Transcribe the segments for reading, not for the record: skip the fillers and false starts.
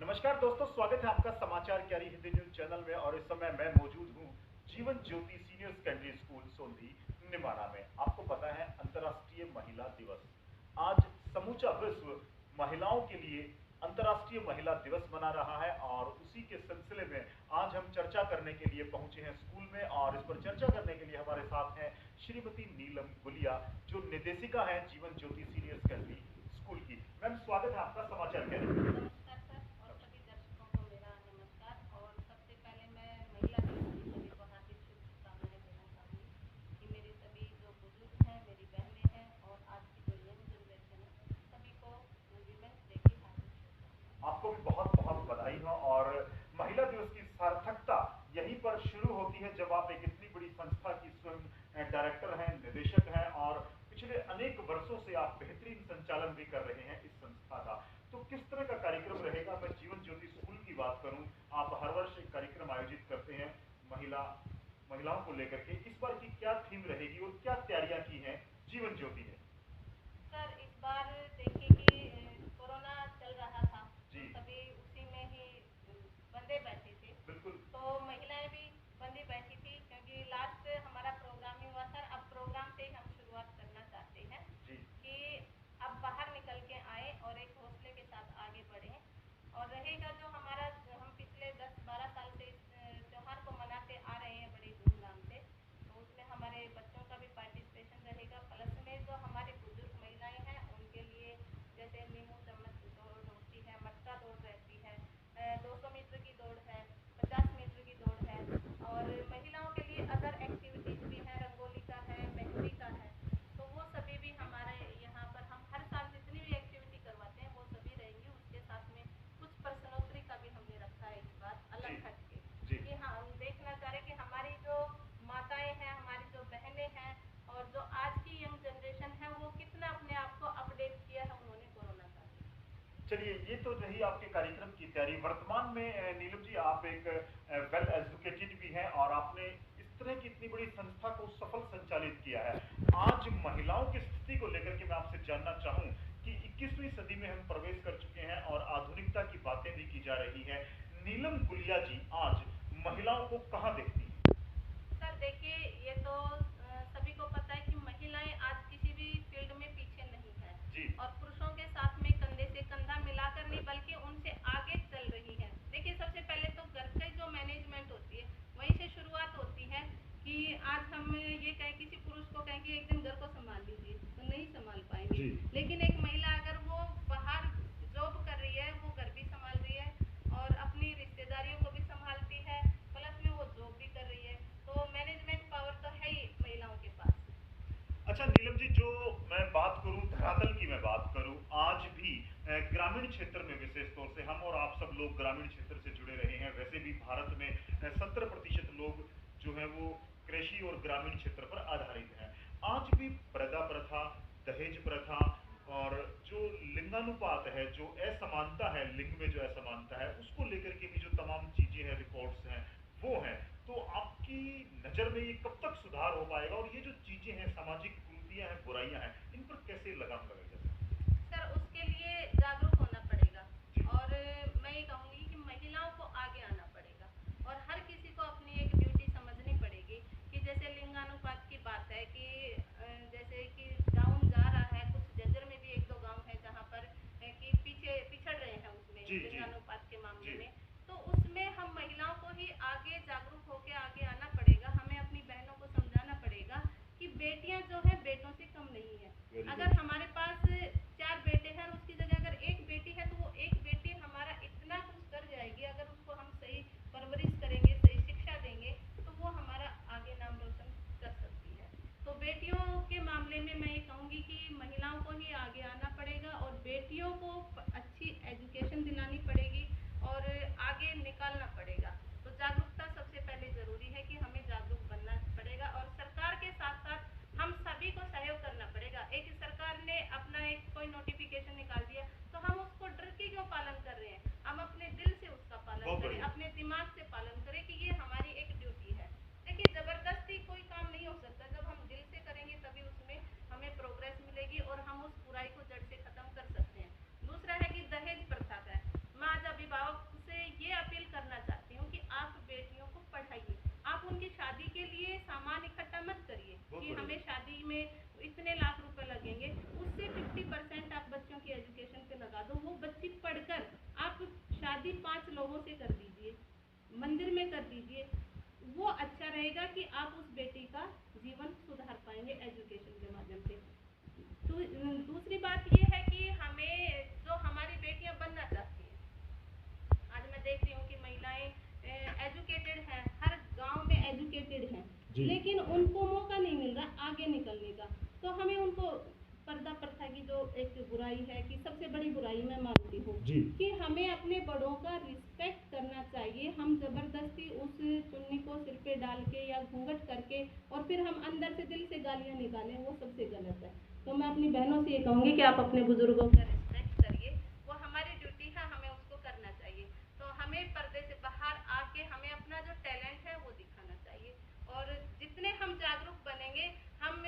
नमस्कार दोस्तों, स्वागत है आपका समाचार क्यारी हिंदी न्यूज चैनल में। और इस समय मैं मौजूद हूं Jeevan Jyoti senior secondary school सोंधी निमाना में। आपको पता है अंतर्राष्ट्रीय महिला दिवस आज समूचा विश्व महिलाओं के लिए अंतर्राष्ट्रीय महिला दिवस मना रहा है। और उसी के सिलसिले में आज हम चर्चा करने के लिए पहुंचे हैं स्कूल में। और इस पर चर्चा करने के लिए हमारे साथ हैं श्रीमती नीलम गुलिया, जो निदेशिका है Jeevan Jyoti senior secondary school की। मैम, स्वागत है आपका समाचार क्यारी में। नमस्कार सर, और सभी दर्शकों को मेरा नमस्कार। और सबसे पहले मैं महिला दिवस की सभी को हार्दिक शुभकामनाएं देना चाहूँगी कि मेरे सभी जो बुजुर्ग हैं, मेरी बहनें हैं और आज की जो यंग जनरेशन है, सभी को वीमेंस डे की हार्दिक शुभकामनाएं। आपको भी बहुत बहुत बधाई हो। और महिला दिवस की सार्थकता यहीं पर शुरू होती है जब आप एक इतनी बड़ी संस्था की स्वयं डायरेक्टर हैं, निदेशक हैं, और पिछले अनेक वर्षों से आप बेहतरीन संचालन भी कर रहे हैं इस संस्था का। तो किस तरह का कार्यक्रम रहेगा? मैं जीवन ज्योति स्कूल की बात करूं, आप हर वर्ष एक कार्यक्रम आयोजित करते हैं महिलाओं को लेकर के। इस बार की क्या थीम रहेगी और क्या तैयारियां की हैं जीवन ज्योति ने? सर, इस बार देखिए कि कोरोना चल रहा था, जी तो सभी उसी में ही बंधे बैठे थे। बिल्कुल। तो महिलाएं भी बंधी बैठी थी, क्योंकि लास्ट हमारा प्रोग्राम ही हुआ। सर, अब प्रोग्राम से ही हम शुरुआत करना चाहते हैं जी कि अब बाहर निकल के आए और एक हौसले के साथ आगे बढ़ें। और रहेगा जो हमारा, हम पिछले 10-12 साल से इस त्योहार को मनाते आ रहे हैं बड़ी धूमधाम से, तो उसमें हमारे बच्चों का भी पार्टिसिपेशन रहेगा। प्लस में जो हमारे बुजुर्ग महिलाएं हैं उनके लिए जैसे नींबू चम्मच दौड़ होती है, मटका दौड़ रहती है, 200 मीटर की दौड़ है, 50 मीटर की दौड़ है। और महिलाओं के लिए अदर एक्टिविटीज़ भी हैं, रंगोली का है, मेहंदी का है। तो वो सभी भी हमारे यहाँ पर हम हर साल जितनी भी एक्टिविटी करवाते हैं वो सभी रहेंगी। उसके साथ में कुछ प्रश्नोत्तरी का भी हमने रखा है इस बार, जी अलग हट के, जी कि हाँ, हम देखना चाह रहे कि हमारी जो माताएं हैं, हमारी जो बहनें हैं और जो आज की यंग जनरेशन है, वो कितना अपने आप को अपडेट किया है उन्होंने कोरोना काल में। चलिए, ये तो रही आपके कार्यक्रम की तैयारी। वर्तमान में नीलम जी, आप एक वेल एजुकेटेड भी हैं और आपने इस तरह की इतनी बड़ी संस्था को सफल संचालित किया है। आज महिलाओं की स्थिति को लेकर के मैं आपसे जानना चाहूं कि 21वीं सदी में हम प्रवेश कर चुके हैं और आधुनिकता की बातें भी की जा रही है। नीलम गुलिया जी आज महिलाओं को कहाँ देखती हैं? सर देखिए, ये तो सभी को पता है कि महिलाएं आज किसी भी फील्ड में पीछे नहीं है। जी और पुरुषों के साथ में कंधे से कंधा मिलाकर नहीं, बल्कि उनसे आगे चल रही है। देखिए, सबसे पहले तो घर की जो मैनेजमेंट होती है वहीं से शुरुआत होती है। कि आज हम ये कहें, किसी पुरुष को कहें कि एक दिन घर को संभाल लीजिए, तो नहीं संभाल पाएंगे। जी लेकिन एक महिला अगर वो बाहर जॉब कर रही है, वो घर भी संभाल रही है और अपनी रिश्तेदारियों को भी संभालती है, प्लस में वो जॉब भी कर रही है, तो मैनेजमेंट पावर तो है ही महिलाओं के पास। अच्छा नीलम जी, जो मैं बात करूं धरातल की, मैं बात करूं आज भी ग्रामीण क्षेत्र में, विशेष तौर से हम और आप सब लोग ग्रामीण क्षेत्र से जुड़े रहे हैं। वैसे भी भारत में 70% लोग जो है वो कृषि और ग्रामीण क्षेत्र पर आधारित हैं। आज भी प्रथा प्रथा, दहेज प्रथा और जो लिंगानुपात है, जो असमानता है, लिंग में जो असमानता है, उसको लेकर के भी जो तमाम चीजें हैं, रिकॉर्ड्स हैं, वो हैं। तो आपकी नजर में ये कब तक सुधार हो पाएगा और ये जो चीजें हैं, सामाजिक कुरीतियां हैं, बुराइयां हैं, इन पर कैसे लगाम लगाई जा सकती है? सर, उसके लिए जागरूक होना पड़ेगा। जी और मैं ये कहूँगी कि महिलाओं को आगे आना पड़ेगा और हर किसी को अपनी एक ड्यूटी समझनी पड़ेगी। कि जैसे लिंगानुपात की बात है कि जैसे कि डाउन जा रहा है, कुछ जज्जर में भी एक दो गांव है जहाँ पर कि पीछे पिछड़ रहे हैं उसमें जी जी लिंगानुपात के मामले जी में। तो उसमें हम महिलाओं को ही आगे जागरूक होकर आगे आना पड़ेगा। हमें अपनी बहनों को समझाना पड़ेगा कि बेटियां जो है बेटों से कम नहीं है। वेरी अगर गुड। हमारे पास 4 बेटे हैं और उसकी जगह अगर एक बेटी है, तो वो एक बेटी हमारा इतना कुछ कर जाएगी। अगर उसको हम सही परवरिश करेंगे, सही शिक्षा देंगे, तो वो हमारा आगे नाम रोशन कर सकती है। तो बेटियों के मामले में मैं ये कहूँगी कि महिलाओं को ही आगे आना पड़ेगा और बेटियों को अच्छी एजुकेशन दिलानी पड़ेगी और आगे निकालना पड़ेगा। तो जागरूकता सबसे पहले ज़रूरी है कि हमें जागरूक बनना पड़ेगा और सरकार के साथ साथ हम सभी को सहयोग करना पड़ेगा। एक सरकार ने अपना जी। लेकिन उनको मौका नहीं मिल रहा आगे निकलने का। तो हमें उनको पर्दा प्रथा की जो एक बुराई है कि सबसे बड़ी बुराई मैं मानती हूँ जी। कि हमें अपने बड़ों का रिस्पेक्ट करना चाहिए। हम जबरदस्ती उस चुन्नी को सिर पे डाल के या घूंघट करके और फिर हम अंदर से दिल से गालियाँ निकालें, वो सबसे गलत है। तो मैं अपनी बहनों से ये कहूँगी कि आप अपने बुजुर्गों का रिस्पेक्ट करिए, वो हमारी ड्यूटी है, हमें उसको करना चाहिए। तो हमें पर्दे से बाहर आके हमें अपना जो टैलेंट है वो दिखाना चाहिए। और जितने हम जागरूक बनेंगे, हम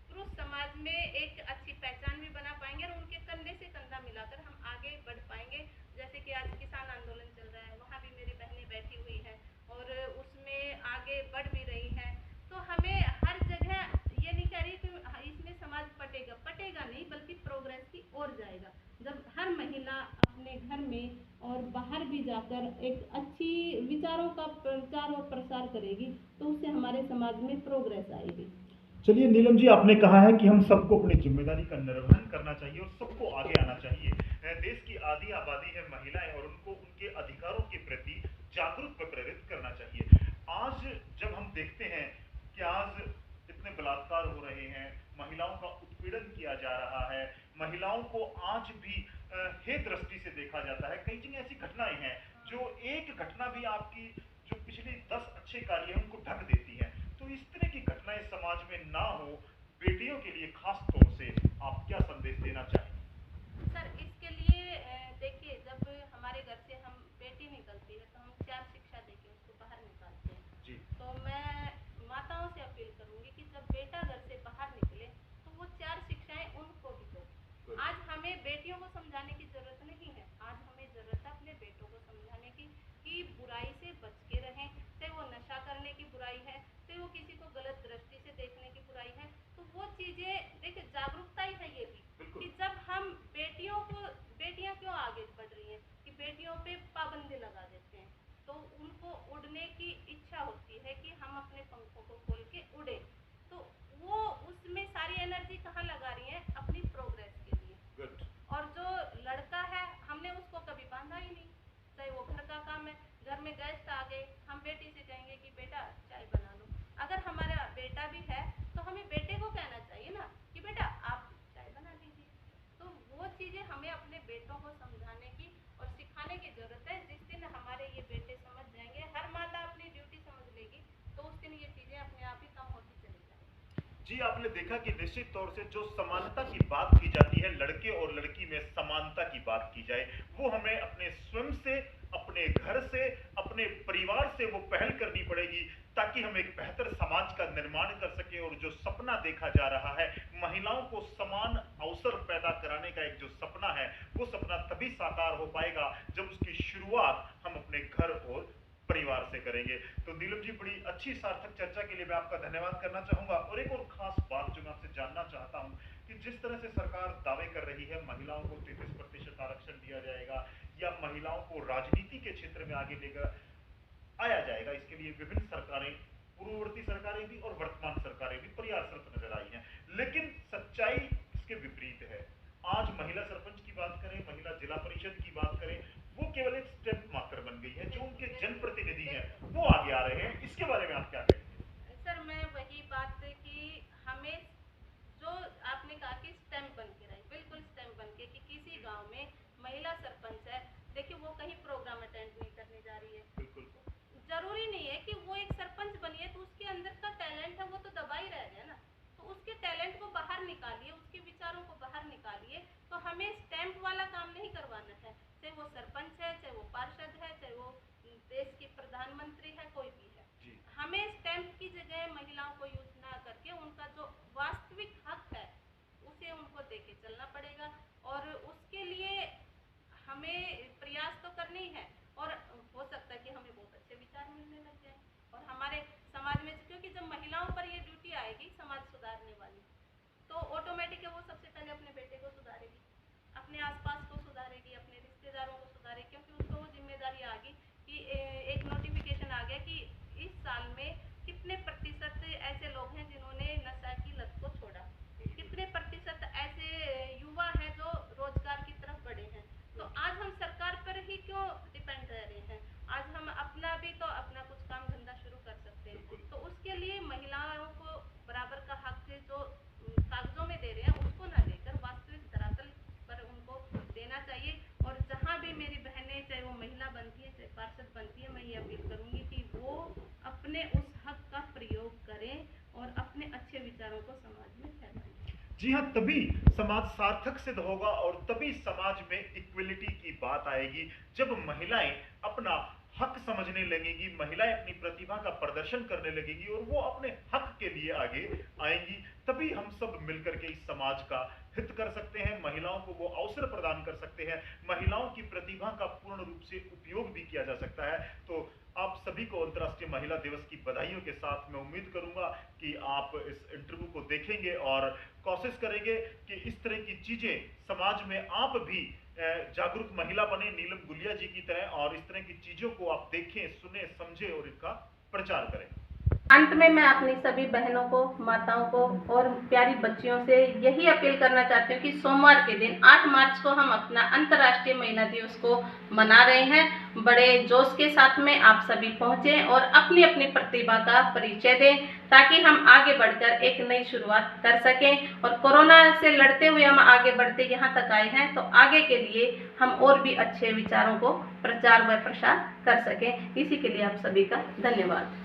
पुरुष समाज में एक अच्छी पहचान भी बना पाएंगे और उनके कंधे से कंधा मिलाकर हम आगे बढ़ पाएंगे। जैसे कि आज किसान आंदोलन चल रहा है, वहाँ भी मेरी बहनें बैठी हुई हैं और उसमें आगे बढ़ भी रही हैं। तो हमें हर जगह ये नहीं कह रही कि इसमें समाज पटेगा नहीं, बल्कि प्रोग्रेस की ओर जाएगा। जब हर महिला अपने घर में और बाहर भी जाकर एक अच्छी विचारों का प्रचार और प्रसार करेगी, तो उससे हमारे समाज में प्रोग्रेस आएगी। चलिए नीलम जी, आपने कहा है कि हम सबको अपनी जिम्मेदारी का निर्वहन करना चाहिए और सबको आगे आना चाहिए। देश की आधी आबादी है महिलाएं और उनको उनके अधिकारों के प्रति जागरूक व प्रेरित करना चाहिए। आज जब हम देखते हैं कि आज इतने बलात्कार हो रहे हैं, महिलाओं का उत्पीड़न किया जा रहा है, महिलाओं को आज भी हे दृष्टि से देखा जाता है। कई जगह ऐसी घटनाएं हैं जो एक घटना भी आपकी जो पिछले 10 अच्छे कार्य हैं उनको ढक देती है। तो इस तरह की घटनाएं समाज में ना हो, बेटियों के लिए खास तौर से आप क्या संदेश देना चाहेंगे? सर, इसके लिए देखिए, जब हमारे घर से हम बेटी निकलती है तो हम 4 शिक्षा देके उसको बाहर निकालते हैं। जी। तो मैं माताओं से अपील करूंगी कि जब बेटा घर से बाहर निकले तो वो 4 शिक्षाएं उनको भी दो। आज हमें बेटियों को समझाने की जरूरत नहीं है, आज हमें जरूरत है अपने बेटों को समझाने की कि बुराई से बच के रहें। चाहे वो नशा करने की बुराई है, चाहे वो किसी को गलत दृष्टि से देखने की बुराई है, तो वो चीजें देखिए, जागरूकता ही है ये भी कि जब हम बेटियां क्यों आगे बढ़ रही हैं कि बेटियों पे पाबंदी लगा देते हैं, तो उनको उड़ने की इच्छा होती है कि हम अपने पंखों को खोल के उड़े। तो वो उसमें सारी एनर्जी कहाँ लगा रही हैं? अपनी प्रोग्रेस के लिए। और जो लड़का है, हमने उसको कभी बांधा ही नहीं। चाहे वो घर का काम है, घर में गेस्ट आ गए, हम बेटी से कहेंगे कि बेटा चाय बना लो। अगर हमारा बेटा भी है तो हमें बेटे को कहना चाहिए ना कि बेटा आप चाय बना लीजिए। तो वो चीजें हमें अपने बेटों को समझाने की और सिखाने की जरूरत है। जिस दिन हमारे ये बेटे समझ जाएंगे, हर माता अपनी ड्यूटी समझ लेगी, तो उस दिन ये चीजें अपने आप ही कम होती चली जाएंगी। जी, आपने देखा कि निश्चित तौर से जो समानता की बात की जाती है, लड़के और लड़की में समानता की बात की जाए, वो हमें अपने स्वयं से, अपने घर से, अपने परिवार से वो पहल करनी पड़ेगी ताकि हम एक बेहतर समाज का निर्माण कर सके। और जो सपना देखा जा रहा है, महिलाओं को समान अवसर पैदा कराने का एक जो सपना है, वो सपना तभी साकार हो पाएगा जब उसकी शुरुआत हम अपने घर और परिवार से करेंगे। तो नीलम जी, बड़ी अच्छी सार्थक चर्चा के लिए मैं आपका धन्यवाद करना चाहूंगा। और एक और खास बात जो मैं आपसे जानना चाहता हूं कि जिस तरह से सरकार दावे कर रही है महिलाओं को 33% आरक्षण दिया जाएगा या महिलाओं को राजनीति के क्षेत्र में आगे लेकर आया जाएगा, इसके लिए विभिन्न सरकारें, पूर्ववर्ती सरकारें भी और वर्तमान सरकारें भी प्रयासरत नजर आई हैं, लेकिन सच्चाई इसके विपरीत है। आज महिला सरपंच की बात करें, महिला जिला परिषद की बात करें, वो केवल एक स्टेप मार्कर बन गई है। जो उनके जनप्रतिनिधि हैं वो आगे आ रहे हैं। इसके बारे में आप क्या कहेंगे? सर, मैं वही बात कि हमें जो आपने कहा कि स्टैम्प बन के रहे, बिल्कुल स्टैम्प बन के कि किसी गांव में महिला सरपंच है, देखिए वो कहीं प्रोग्राम अटेंड नहीं करने जा रही है। बिल्कुल जरूरी नहीं है कि वो एक सरपंच बनी है तो उसके अंदर का टैलेंट है वो तो दबा ही रह गया ना। तो उसके टैलेंट को बाहर निकालिए, उसके विचारों को बाहर निकालिए। तो हमें स्टैम्प वाला काम नहीं करवाना है, चाहे वो सरपंच है, चाहे वो पार्षद है, चाहे वो देश की प्रधानमंत्री है, कोई भी है। हमें स्टैम्प की जगह महिलाओं को यूज ना करके उनका जो वास्तविक हक है उसे उनको देके चलना पड़ेगा। और उसके लिए हमें प्रयास तो करने ही है। और हो सकता है कि हमें बहुत अच्छे विचार मिलने लग जाए और हमारे समाज में, क्योंकि जब महिलाओं पर ये ड्यूटी आएगी समाज सुधारने वाली, तो ऑटोमेटिक है वो सबसे पहले अपने बेटे को सुधारेगी, अपने आसपास को सुधारेगी, अपने रिश्तेदारों को सुधारेगी, क्योंकि उसको वो जिम्मेदारी आ गई कि एक नोटिफिकेशन आ गया कि इस साल में कितने प्रतिशत ऐसे लोग हैं जिन्होंने नशा की लत को छोड़ा, कितने प्रतिशत ऐसे युवा हैं जो रोजगार की तरफ बढ़े हैं। तो आज हम सरकार पर ही क्यों डिपेंड रह रहे हैं? आज हम अपना भी तो अपना कुछ काम धंधा शुरू कर सकते हैं। तो उसके लिए अपने उस हक का प्रयोग करें और अपने अच्छे विचारों को समाज में फैलाएं। जी हाँ, तभी समाज सार्थक सिद्ध होगा और तभी समाज में इक्वलिटी की बात आएगी, जब महिलाएं अपना हक समझने लगेंगी, महिलाएं अपनी प्रतिभा का प्रदर्शन करने लगेंगी और वो अपने हक के लिए आगे आएंगी। तभी हम सब मिलकर के इस समाज का हित कर सकते हैं, महिलाओं को वो अवसर प्रदान कर सकते हैं, महिलाओं की प्रतिभा का पूर्ण रूप से उपयोग भी किया जा सकता है। तो आप सभी को अंतर्राष्ट्रीय महिला दिवस की बधाइयों के साथ मैं उम्मीद करूंगा कि आप इस इंटरव्यू को देखेंगे और कोशिश करेंगे कि इस तरह की चीजें समाज में आप भी जागरूक महिला बने नीलम गुलिया जी की तरह, और इस तरह की चीजों को आप देखें, सुने, समझें और इनका प्रचार करें। अंत में मैं अपनी सभी बहनों को, माताओं को और प्यारी बच्चियों से यही अपील करना चाहती हूँ कि सोमवार के दिन 8 मार्च को हम अपना अंतर्राष्ट्रीय महिला दिवस को मना रहे हैं। बड़े जोश के साथ में आप सभी पहुँचें और अपनी अपनी प्रतिभा का परिचय दें, ताकि हम आगे बढ़कर एक नई शुरुआत कर सकें और कोरोना से लड़ते हुए हम आगे बढ़ते यहाँ तक आए हैं, तो आगे के लिए हम और भी अच्छे विचारों को प्रचार व प्रसार कर सकें। इसी के लिए आप सभी का धन्यवाद।